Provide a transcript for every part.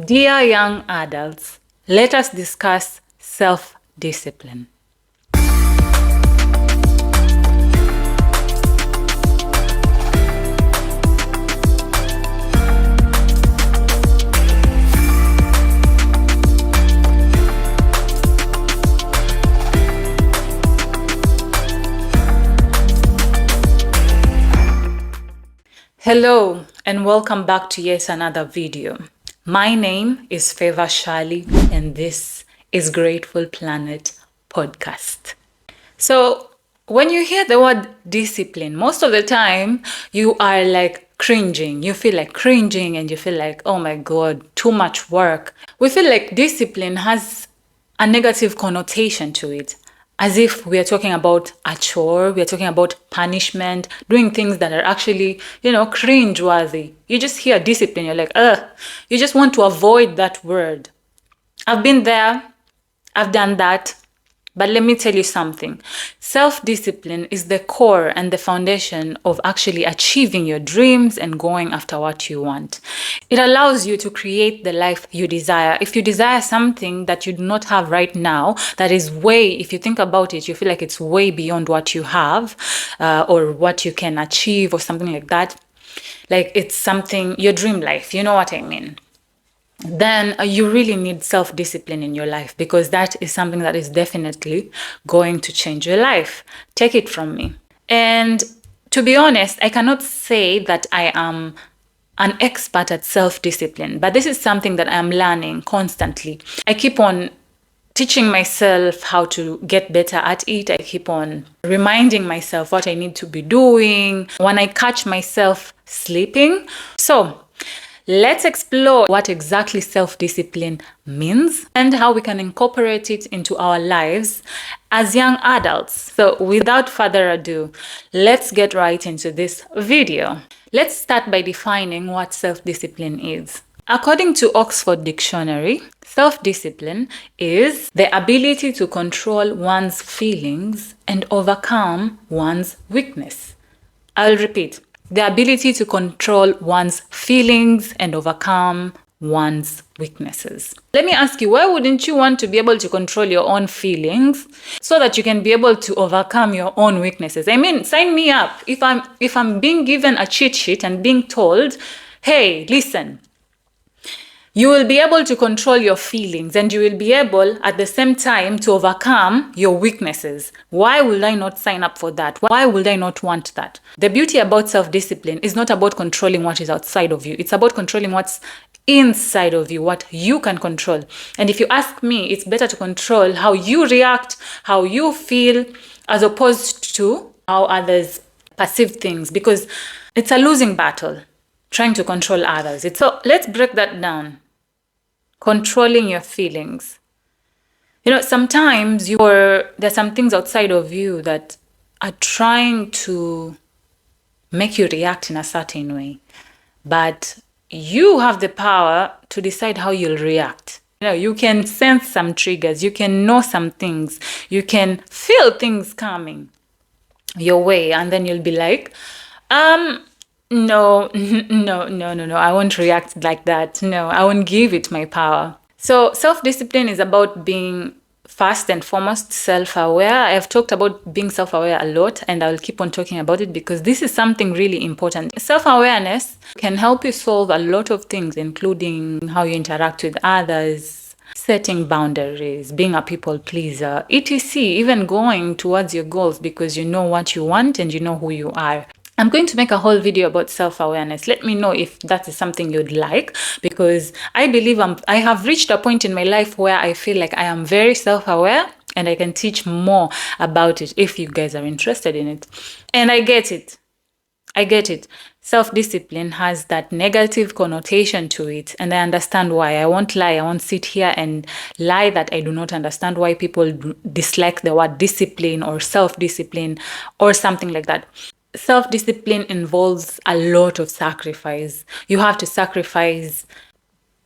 Dear young adults, let us discuss self-discipline. Hello and welcome back to yet another video. My name is Favor Shali and this is Grateful Planet Podcast. So when you hear the word discipline, most of the time you are like cringing. You feel like cringing and you feel like, oh my God, too much work. We feel like discipline has a negative connotation to it. As if we are talking about a chore, we are talking about punishment, doing things that are actually, cringe-worthy. You just hear discipline, you're like, you just want to avoid that word. I've been there, I've done that, but let me tell you something. Self-discipline is the core and the foundation of actually achieving your dreams and going after what you want. It allows you to create the life you desire. If you desire something that you do not have right now, that is if you think about it, you feel like it's way beyond what you have or what you can achieve or something like that. Like it's something, your dream life, you know what I mean? Then you really need self-discipline in your life, because that is something that is definitely going to change your life. Take it from me. And to be honest, I cannot say that I am an expert at self-discipline, but this is something that I am learning constantly. I keep on teaching myself how to get better at it. I keep on reminding myself what I need to be doing when I catch myself sleeping. So let's explore what exactly self-discipline means and how we can incorporate it into our lives as young adults. So without further ado, let's get right into this video. Let's start by defining what self-discipline is. According to Oxford Dictionary, self-discipline is the ability to control one's feelings and overcome one's weakness. I'll repeat. The ability to control one's feelings and overcome one's weaknesses. Let me ask you, why wouldn't you want to be able to control your own feelings so that you can be able to overcome your own weaknesses? I mean, sign me up. If I'm being given a cheat sheet and being told, hey, listen, you will be able to control your feelings and you will be able at the same time to overcome your weaknesses. Why would I not sign up for that? Why would I not want that? The beauty about self-discipline is not about controlling what is outside of you. It's about controlling what's inside of you, what you can control. And if you ask me, it's better to control how you react, how you feel, as opposed to how others perceive things, because it's a losing battle trying to control others. So let's break that down. Controlling your feelings. Sometimes there's some things outside of you that are trying to make you react in a certain way, but you have the power to decide how you'll react. You can sense some triggers, you can know some things, you can feel things coming your way, and then you'll be like, no, I won't react like that. No, I won't give it my power. So self-discipline is about being first and foremost self-aware. I've talked about being self-aware a lot, and I'll keep on talking about it because this is something really important. Self-awareness can help you solve a lot of things, including how you interact with others, setting boundaries, being a people pleaser, etc., even going towards your goals because you know what you want and you know who you are. I'm going to make a whole video about self-awareness. Let me know if that is something you'd like, because I believe I have reached a point in my life where I feel like I am very self-aware and I can teach more about it if you guys are interested in it. And I get it. Self-discipline has that negative connotation to it, and I understand why. I won't lie. I won't sit here and lie that I do not understand why people dislike the word discipline or self-discipline or something like that. Self-discipline involves a lot of sacrifice. You have to sacrifice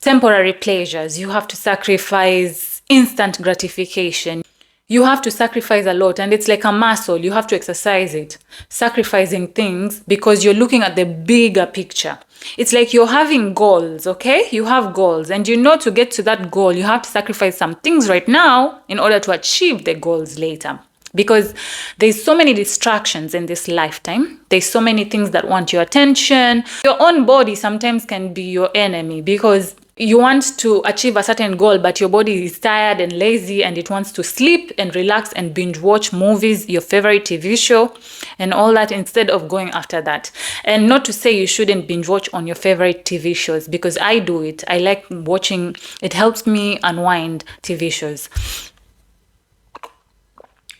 temporary pleasures. You have to sacrifice instant gratification. you have to sacrifice a lot, and it's like a muscle. You have to exercise it, sacrificing things because you're looking at the bigger picture. It's like you're having goals, okay? You have goals, and you know to get to that goal, you have to sacrifice some things right now in order to achieve the goals later. Because there's so many distractions in this lifetime. There's so many things that want your attention. Your own body sometimes can be your enemy because you want to achieve a certain goal, but your body is tired and lazy and it wants to sleep and relax and binge watch movies, your favorite TV show and all that, instead of going after that. And not to say you shouldn't binge watch on your favorite TV shows, because I do it. I like watching. It helps me unwind TV shows.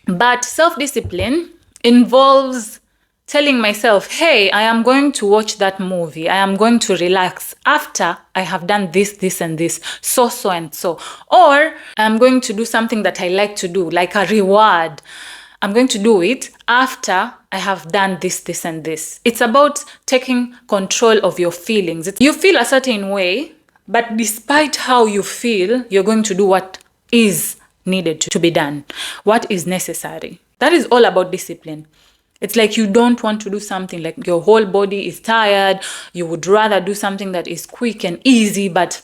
But self-discipline involves telling myself, hey, I am going to watch that movie. I am going to relax after I have done this, this, and this, so, and so. Or I'm going to do something that I like to do, like a reward. I'm going to do it after I have done this, this, and this. It's about taking control of your feelings. You feel a certain way, but despite how you feel, you're going to do what is needed to be done, what is necessary. That is all about discipline. It's like you don't want to do something like your whole body is tired. You would rather do something that is quick and easy. But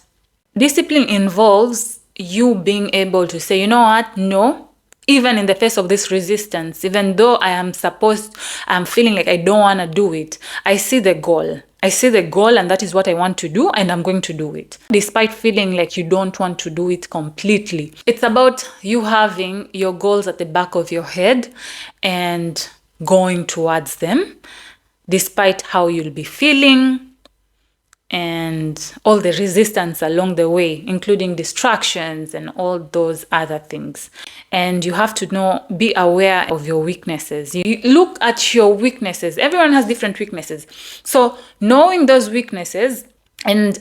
discipline involves you being able to say, you know what? No, even in the face of this resistance, even though I'm feeling like I don't want to do it, I see the goal. I see the goal, and that is what I want to do, and I'm going to do it. Despite feeling like you don't want to do it completely. It's about you having your goals at the back of your head and going towards them, despite how you'll be feeling and all the resistance along the way, including distractions and all those other things. And you have to be aware of your weaknesses. You look at your weaknesses. Everyone has different weaknesses. So knowing those weaknesses and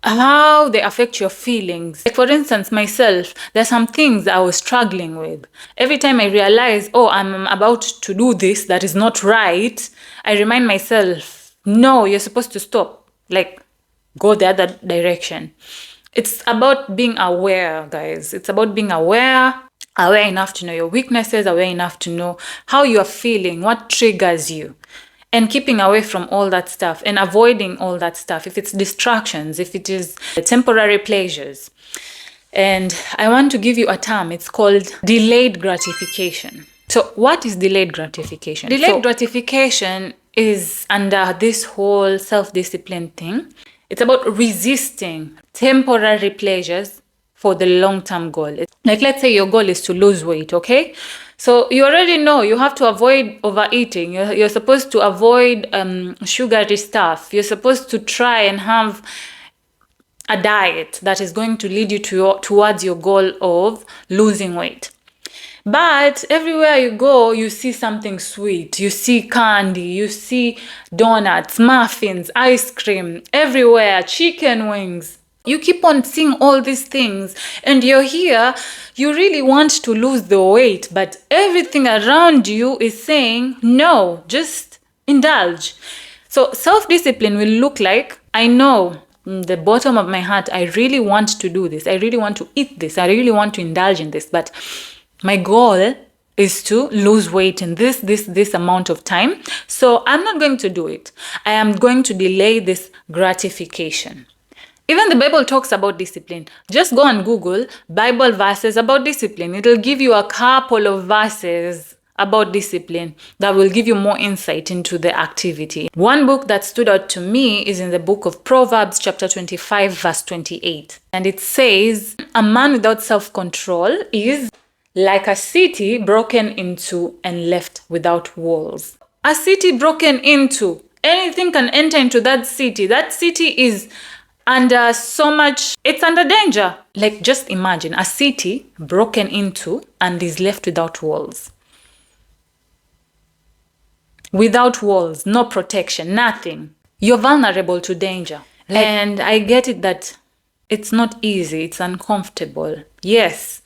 how they affect your feelings. Like for instance, myself, there's some things I was struggling with. Every time I realize, I'm about to do this that is not right, I remind myself, no, you're supposed to stop. Like, go the other direction. It's about being aware, guys. It's about being aware enough to know your weaknesses, aware enough to know how you are feeling, what triggers you. And keeping away from all that stuff and avoiding all that stuff. If it's distractions, if it is temporary pleasures. And I want to give you a term. It's called delayed gratification. So what is delayed gratification? Delayed gratification is under this whole self-discipline thing. It's about resisting temporary pleasures for the long-term goal. Like let's say your goal is to lose weight, okay? So you already know you have to avoid overeating. You're supposed to avoid sugary stuff. You're supposed to try and have a diet that is going to lead you towards your goal of losing weight. But everywhere you go, you see something sweet. You see candy, you see donuts, muffins, ice cream, everywhere, chicken wings. You keep on seeing all these things and you're here, you really want to lose the weight, but everything around you is saying, no, just indulge. So self-discipline will look like, I know in the bottom of my heart, I really want to do this. I really want to eat this. I really want to indulge in this, but my goal is to lose weight in this amount of time. So I'm not going to do it. I am going to delay this gratification. Even the Bible talks about discipline. Just go and Google Bible verses about discipline. It'll give you a couple of verses about discipline that will give you more insight into the activity. One book that stood out to me is in the book of Proverbs chapter 25 verse 28. And it says, a man without self-control is like a city broken into and left without walls. A city broken into. Anything can enter into that city. That city is under it's under danger. Like just imagine a city broken into and is left without walls. Without walls, no protection, nothing. You're vulnerable to danger. And I get it that it's not easy, it's uncomfortable. Yes.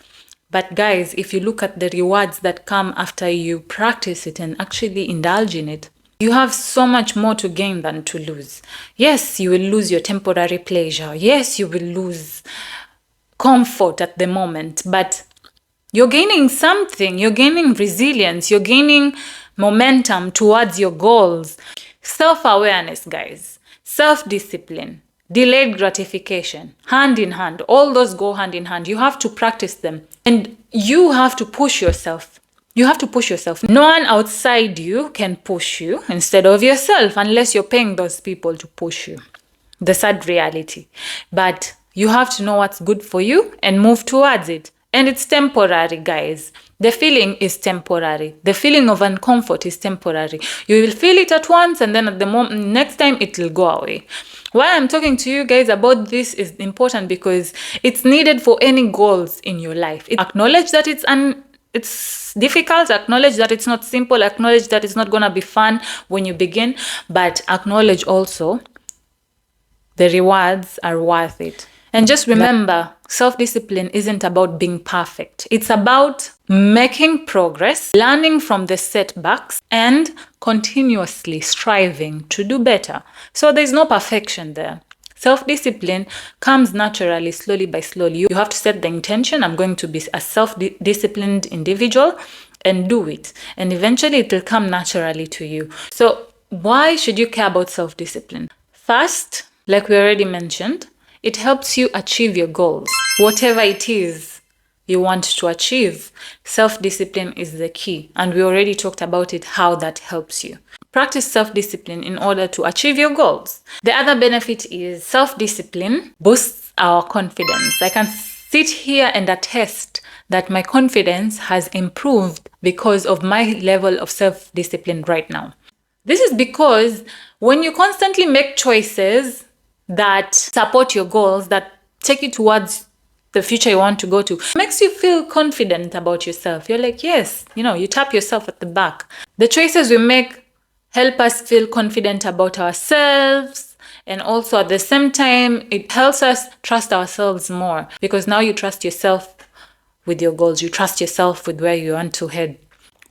But guys, if you look at the rewards that come after you practice it and actually indulge in it, you have so much more to gain than to lose. Yes, you will lose your temporary pleasure. Yes, you will lose comfort at the moment. But You're gaining something. You're gaining resilience. You're gaining momentum towards your goals. Self-awareness, guys. Self-discipline. Delayed gratification. Hand in hand. All those go hand in hand. You have to practice them. And you have to push yourself. You have to push yourself. No one outside you can push you instead of yourself unless you're paying those people to push you. The sad reality. But you have to know what's good for you and move towards it. And it's temporary, guys. The feeling is temporary. The feeling of uncomfort is temporary. You will feel it at once, and then at the next time it will go away. Why I'm talking to you guys about this is important because it's needed for any goals in your life. Acknowledge that it's difficult, acknowledge that it's not simple, acknowledge that it's not gonna be fun when you begin, but acknowledge also the rewards are worth it. And just remember, self-discipline isn't about being perfect. It's about making progress, learning from the setbacks, and continuously striving to do better. So there's no perfection there. Self-discipline comes naturally, slowly by slowly. You have to set the intention, I'm going to be a self-disciplined individual, and do it. And eventually it will come naturally to you. So why should you care about self-discipline? First, like we already mentioned, it helps you achieve your goals. Whatever it is you want to achieve, self-discipline is the key. And we already talked about it, how that helps you. Practice self-discipline in order to achieve your goals. The other benefit is self-discipline boosts our confidence. I can sit here and attest that my confidence has improved because of my level of self-discipline right now. This is because when you constantly make choices that support your goals, that take you towards the future you want to go to, makes you feel confident about yourself. You're like, yes, you tap yourself at the back. The choices we make help us feel confident about ourselves. And also at the same time, it helps us trust ourselves more because now you trust yourself with your goals. You trust yourself with where you want to head.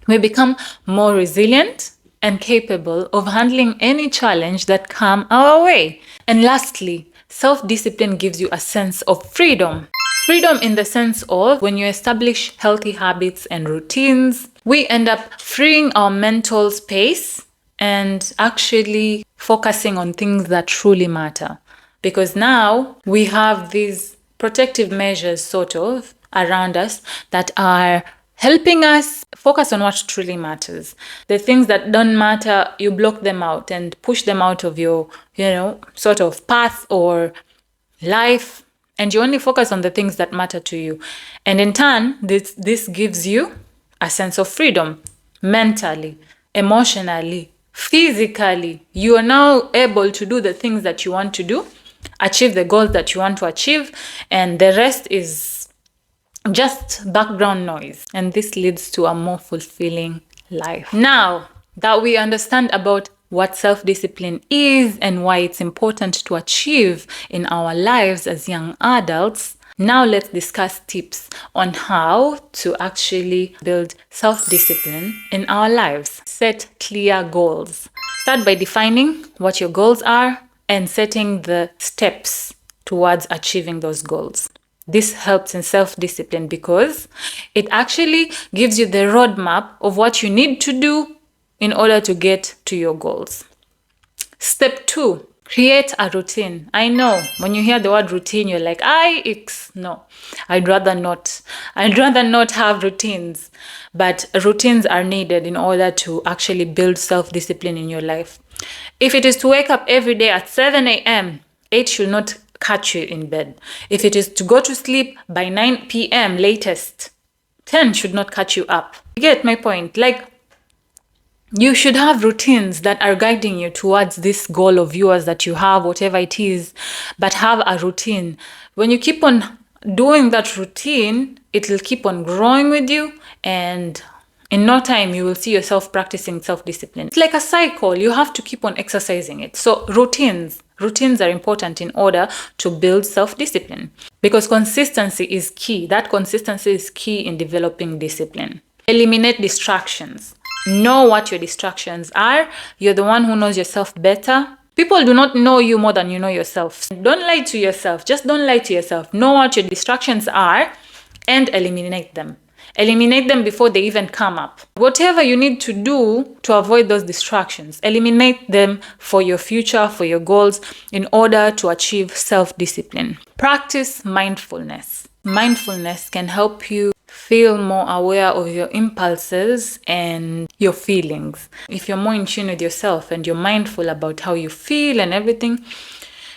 We become more resilient and capable of handling any challenge that come our way. And lastly, self-discipline gives you a sense of freedom. Freedom in the sense of when you establish healthy habits and routines, we end up freeing our mental space and actually focusing on things that truly matter. Because now we have these protective measures sort of around us that are helping us focus on what truly matters. The things that don't matter, you block them out and push them out of your, sort of path or life. And you only focus on the things that matter to you. And in turn, this gives you a sense of freedom mentally, emotionally, physically. You are now able to do the things that you want to do, achieve the goals that you want to achieve, and the rest is just background noise. And this leads to a more fulfilling life. Now that we understand about what self-discipline is and why it's important to achieve in our lives as young adults, now let's discuss tips on how to actually build self-discipline in our lives. Set clear goals. Start by defining what your goals are and setting the steps towards achieving those goals. This helps in self-discipline because it actually gives you the roadmap of what you need to do in order to get to your goals. Step 2, create a routine. I know when you hear the word routine, you're like, no, I'd rather not. I'd rather not have routines. But routines are needed in order to actually build self-discipline in your life. If it is to wake up every day at 7 a.m., 8 should not catch you in bed. If it is to go to sleep by 9 p.m. latest, 10 should not catch you up. You get my point? Like, you should have routines that are guiding you towards this goal of yours that you have, whatever it is, but have a routine. When you keep on doing that routine, it will keep on growing with you, and in no time, you will see yourself practicing self-discipline. It's like a cycle. You have to keep on exercising it. So routines are important in order to build self-discipline because consistency is key. That consistency is key in developing discipline. Eliminate distractions. Know what your distractions are. You're the one who knows yourself better. People do not know you more than you know yourself. Don't lie to yourself. Just don't lie to yourself. Know what your distractions are and eliminate them. Eliminate them before they even come up. Whatever you need to do to avoid those distractions, eliminate them for your future, for your goals, in order to achieve self-discipline. Practice mindfulness. Mindfulness can help you feel more aware of your impulses and your feelings. If you're more in tune with yourself and you're mindful about how you feel and everything,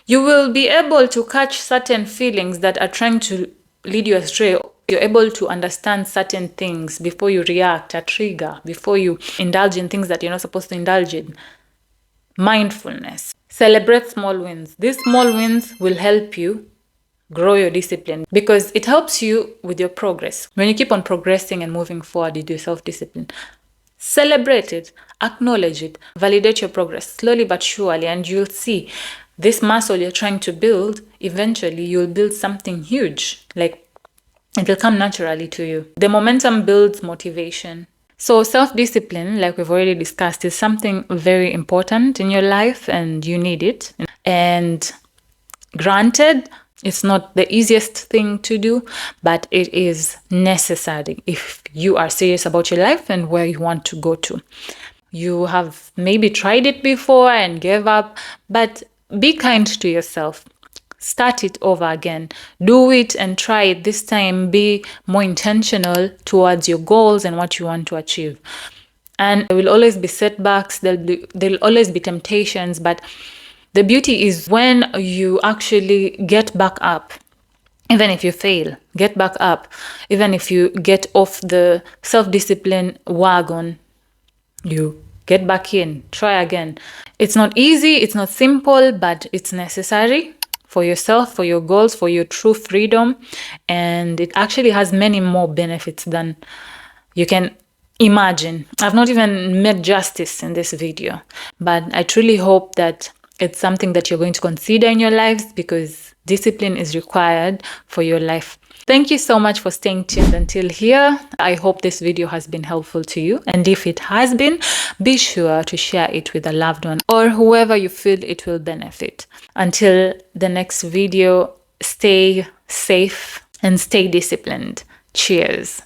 you will be able to catch certain feelings that are trying to lead you astray. You're able to understand certain things before you react, a trigger, before you indulge in things that you're not supposed to indulge in. Mindfulness. Celebrate small wins. These small wins will help you grow your discipline because it helps you with your progress. When you keep on progressing and moving forward with your self-discipline, celebrate it, acknowledge it, validate your progress slowly but surely, and you'll see this muscle you're trying to build, eventually you'll build something huge. Like, it will come naturally to you. The momentum builds motivation. So self-discipline, like we've already discussed, is something very important in your life and you need it. And granted, it's not the easiest thing to do, but it is necessary if you are serious about your life and where you want to go to. You have maybe tried it before and gave up, but be kind to yourself. Start it over again. Do it and try it this time. Be more intentional towards your goals and what you want to achieve. And there will always be setbacks, there'll always be temptations, but the beauty is when you actually get back up. Even if you fail, get back up. Even if you get off the self-discipline wagon, you get back in, try again. It's not easy, it's not simple, but it's necessary for yourself, for your goals, for your true freedom. And it actually has many more benefits than you can imagine. I've not even made justice in this video, but I truly hope that it's something that you're going to consider in your lives because discipline is required for your life. Thank you so much for staying tuned until here. I hope this video has been helpful to you. And if it has been, be sure to share it with a loved one or whoever you feel it will benefit. Until the next video, stay safe and stay disciplined. Cheers.